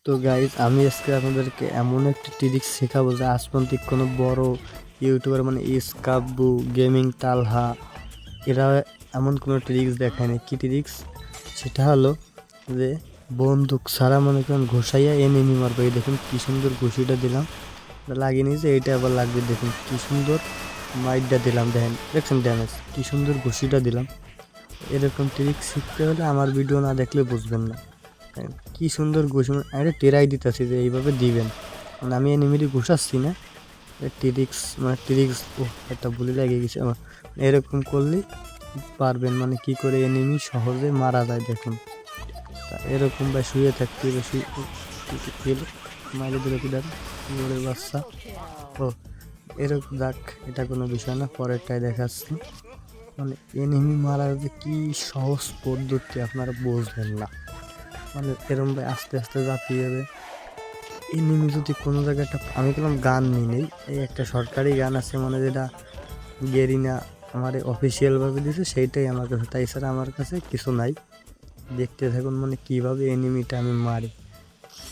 তো গাইজ আমি আজকে আপনাদেরকে এমন একটা ট্রিক্স শেখাবো যে আজ পর্যন্ত কোনো বড় ইউটিউবার মানে ইসকাব্বু গেমিং তালহা এরা এমন কোনো ট্রিক্স দেখায়নি। কি ট্রিক্স? সেটা হলো যে বন্দুক ছাড়া মনে করেন ঘুষাইয়া এনিমি মারবে। এই দেখুন কি সুন্দর ঘুষিটা দিলাম, লাগিয়ে নিয়েছে, এইটা আবার লাগবে। দেখুন কি সুন্দর মাইটটা দিলাম, দেখেন দেখছেন ড্যামেজ, কি সুন্দর ঘুষিটা দিলাম। এরকম ট্রিক্স শিখতে হলে আমার ভিডিও না দেখলে বুঝবেন না। কি সুন্দর ঘুষি, আরে টেরাই দিতেছি যে এইভাবে দিবেন, মানে আমি এনিমিটি ঘুষাচ্ছি না, ট্রিক্স মানে ট্রিক্স। ও একটা ভুলে লেগে গেছে আমার। এরকম করলেই পারবেন, মানে কি করে এনিমি সহজে মারা যায় দেখুন। এরকম বা শুয়ে থাকতে বেশি মাইলে দিলে কি দাঁড় বাচ্চা। ও এরকম যাক, এটা কোনো বিষয় না, পরেরটাই দেখাচ্ছি। মানে এনিমি মারার যে কি সহজ পদ্ধতি আপনারা বুঝবেন না। মানে এরম ভাই আস্তে আস্তে জাতীয় হবে। এনিমি যদি কোনো জায়গায় একটা, আমি বললাম গান নিই নেই, এই একটা সরকারি গান আছে মানে যেটা গেরিনা আমার অফিসিয়ালভাবে দিয়েছে, সেইটাই আমার কাছে, তাই ছাড়া আমার কাছে কিছু নাই। দেখতে থাকুন মানে কীভাবে এনিমিটা আমি মারি।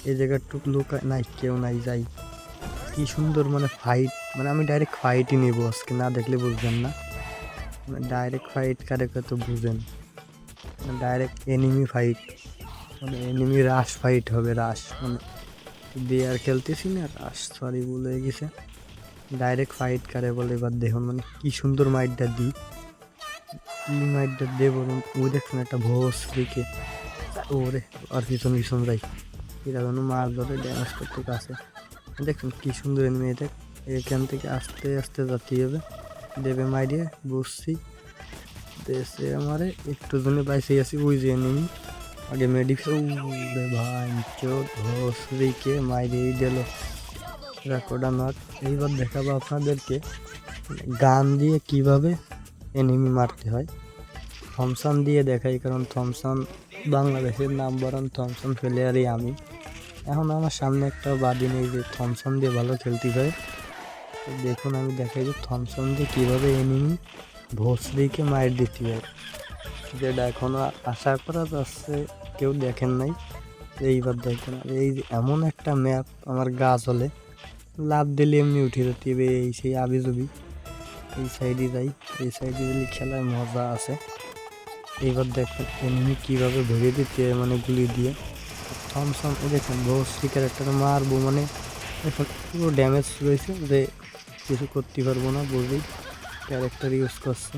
এই জায়গাটুক লোক নাই, কেউ নাই, যাই কি সুন্দর মানে ফাইট, মানে আমি ডাইরেক্ট ফাইটই নিব আজকে, না দেখলে বুঝবেন না। মানে ডাইরেক্ট ফাইট কারে কত বুঝেন, ডাইরেক্ট এনিমি ফাইট, মানে এনিমি রাশ ফাইট হবে, রাশ মানে দিয়ে আর খেলতেছি না, রাশ সরি বলে গেছে, ডাইরেক্ট ফাইট কারে বলে। এবার দেখুন মানে কি সুন্দর মাইটটা দিই, কি মাইটটা দেবো। ওই দেখুন একটা ভোসরিকে, ওরে আর পিছন পিছন যাই, এরা কোনো মাছ ধরে ড্যামেজ করতে কাছে। দেখুন কি সুন্দর এনিমি, দেখ এখান থেকে আস্তে আস্তে যাতে হবে, দেবে মাইরিয়ে বসছি দেশে আমারে একটু জনে বাইসে গেছি। ওই যে এনিমি আগে মেডিকেল, ভাই চোট ভোসরিকে মাইরিয়েই দিল, রেকর্ডা নট। এইবার দেখাবো আপনাদেরকে গান দিয়ে কিভাবে এনিমি মারতে হয়। থমসন দিয়ে দেখাই, কারণ থমসন বাংলাদেশের নাম্বার ওয়ান থমসন প্লেয়ারই আমি। এখন আমার সামনে একটা বাদি নেই যে থমসন দিয়ে ভালো খেলতে হয়। দেখুন আমি দেখাই যে থমসন দিয়ে কীভাবে এনিমি ভোসরিকে মার দিতে হয়, যেটা এখনও আশা করা যাচ্ছে কেউ দেখেন নাই। এইবার দেখবেন, এই যে এমন একটা ম্যাপ আমার গা চলে, লাভ দিলে এমনি উঠে যেতে হবে, এই সেই আবিজুবি। এই সাইডে যাই, এই সাইডে গেলে খেলায় মজা আছে। এইবার দেখেন এমনি কীভাবে ভেঙে দিতে হয়, মানে গুলি দিয়ে। থমসন দেখেন ভোসরি ক্যারেক্টার মারবো মানে এখন পুরো ড্যামেজ রয়েছে, যে কিছু করতে পারবো না, বুঝেই ক্যারেক্টার ইউজ করছে।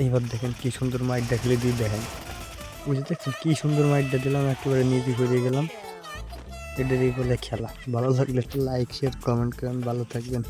এইবার দেখেন কি সুন্দর মাইটটা খেলে দিয়ে দেখেন, বুঝতে দেখছেন কি সুন্দর মাইটটা দিলাম, একেবারে নিজে করে গেলাম। এটারই বলে খেলা। ভালো লাগলে একটু লাইক শেয়ার কমেন্ট করেন, ভালো থাকবেন।